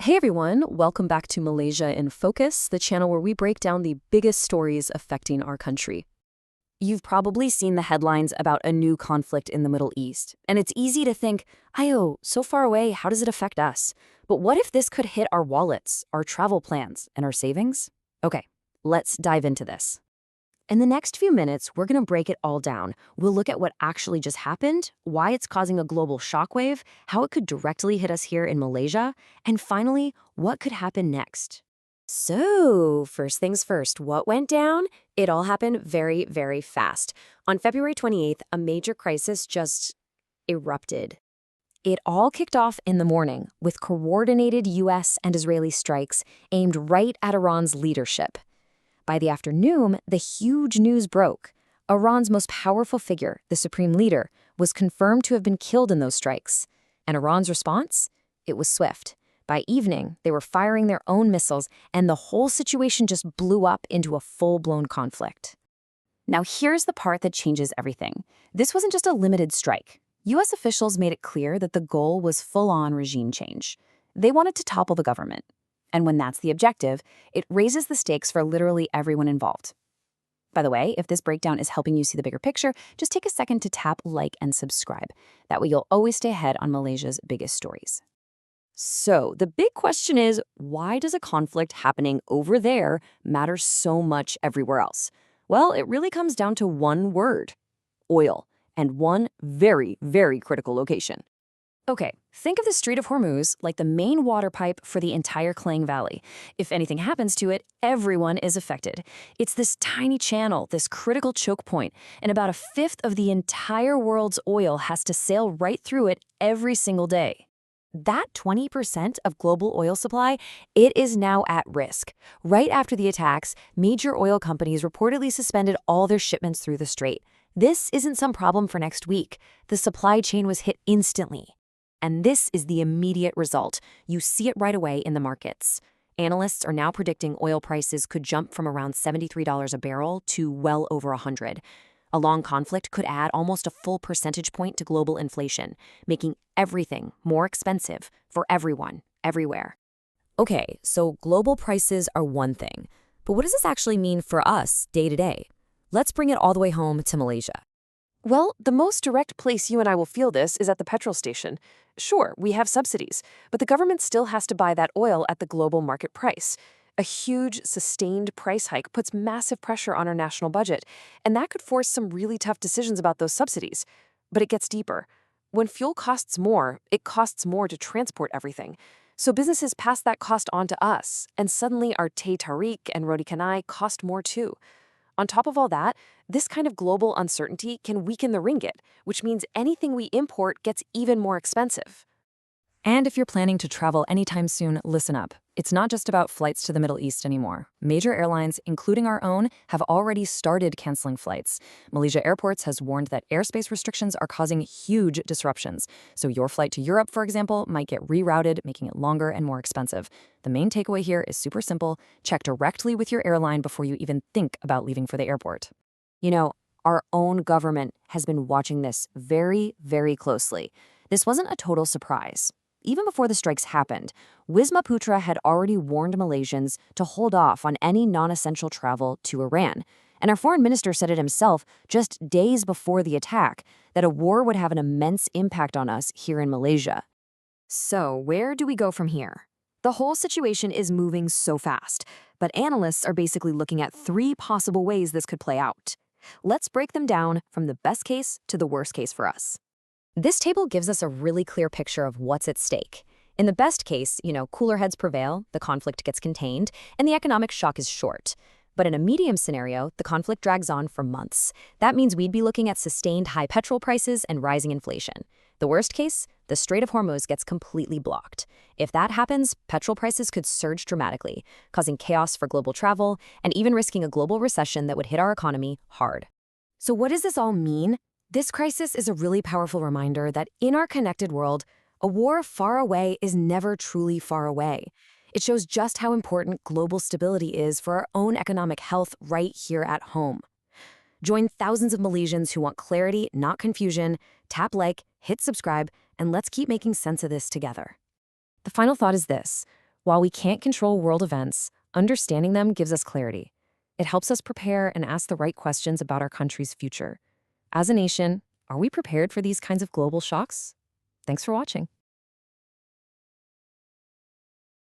Hey everyone, welcome back to Malaysia in Focus, the channel where we break down the biggest stories affecting our country. You've probably seen the headlines about a new conflict in the Middle East, and it's easy to think, Ayo, so far away, how does it affect us? But what if this could hit our wallets, our travel plans, and our savings? Okay, let's dive into this. In the next few minutes, we're going to break it all down. We'll look at what actually just happened, why it's causing a global shockwave, how it could directly hit us here in Malaysia, and finally, what could happen next. So, first things first, what went down? It all happened very, very fast. On February 28th, a major crisis just erupted. It all kicked off in the morning with coordinated US and Israeli strikes aimed right at Iran's leadership. By the afternoon, the huge news broke. Iran's most powerful figure, the supreme leader, was confirmed to have been killed in those strikes. And Iran's response? It was swift. By evening, they were firing their own missiles, and the whole situation just blew up into a full-blown conflict. Now here's the part that changes everything. This wasn't just a limited strike. US officials made it clear that the goal was full-on regime change. They wanted to topple the government. And when that's the objective, it raises the stakes for literally everyone involved. By the way, if this breakdown is helping you see the bigger picture, just take a second to tap like and subscribe. That way you'll always stay ahead on Malaysia's biggest stories. So the big question is, why does a conflict happening over there matter so much everywhere else? Well, it really comes down to one word: oil, and one very, very critical location. Okay, think of the Strait of Hormuz like the main water pipe for the entire Klang Valley. If anything happens to it, everyone is affected. It's this tiny channel, this critical choke point, and about a fifth of the entire world's oil has to sail right through it every single day. That 20% of global oil supply, it is now at risk. Right after the attacks, major oil companies reportedly suspended all their shipments through the strait. This isn't some problem for next week. The supply chain was hit instantly. And this is the immediate result. You see it right away in the markets. Analysts are now predicting oil prices could jump from around $73 a barrel to well over $100. A long conflict could add almost a full percentage point to global inflation, making everything more expensive for everyone, everywhere. Okay, so global prices are one thing. But what does this actually mean for us day to day? Let's bring it all the way home to Malaysia. Well, the most direct place you and I will feel this is at the petrol station. Sure, we have subsidies, but the government still has to buy that oil at the global market price. A huge, sustained price hike puts massive pressure on our national budget, and that could force some really tough decisions about those subsidies. But it gets deeper. When fuel costs more, it costs more to transport everything. So businesses pass that cost on to us, and suddenly our teh tarik and roti canai cost more too. On top of all that, this kind of global uncertainty can weaken the ringgit, which means anything we import gets even more expensive. And if you're planning to travel anytime soon, listen up. It's not just about flights to the Middle East anymore. Major airlines, including our own, have already started canceling flights. Malaysia Airports has warned that airspace restrictions are causing huge disruptions. So your flight to Europe, for example, might get rerouted, making it longer and more expensive. The main takeaway here is super simple. Check directly with your airline before you even think about leaving for the airport. You know, our own government has been watching this very, very closely. This wasn't a total surprise. Even before the strikes happened, Wisma Putra had already warned Malaysians to hold off on any non-essential travel to Iran. And our foreign minister said it himself just days before the attack, that a war would have an immense impact on us here in Malaysia. So where do we go from here? The whole situation is moving so fast, but analysts are basically looking at 3 possible ways this could play out. Let's break them down from the best case to the worst case for us. This table gives us a really clear picture of what's at stake. In the best case, cooler heads prevail, the conflict gets contained, and the economic shock is short. But in a medium scenario, the conflict drags on for months. That means we'd be looking at sustained high petrol prices and rising inflation. The worst case, the Strait of Hormuz gets completely blocked. If that happens, petrol prices could surge dramatically, causing chaos for global travel and even risking a global recession that would hit our economy hard. So what does this all mean? This crisis is a really powerful reminder that in our connected world, a war far away is never truly far away. It shows just how important global stability is for our own economic health right here at home. Join thousands of Malaysians who want clarity, not confusion. Tap like, hit subscribe, and let's keep making sense of this together. The final thought is this. While we can't control world events, understanding them gives us clarity. It helps us prepare and ask the right questions about our country's future. As a nation, are we prepared for these kinds of global shocks? Thanks for watching.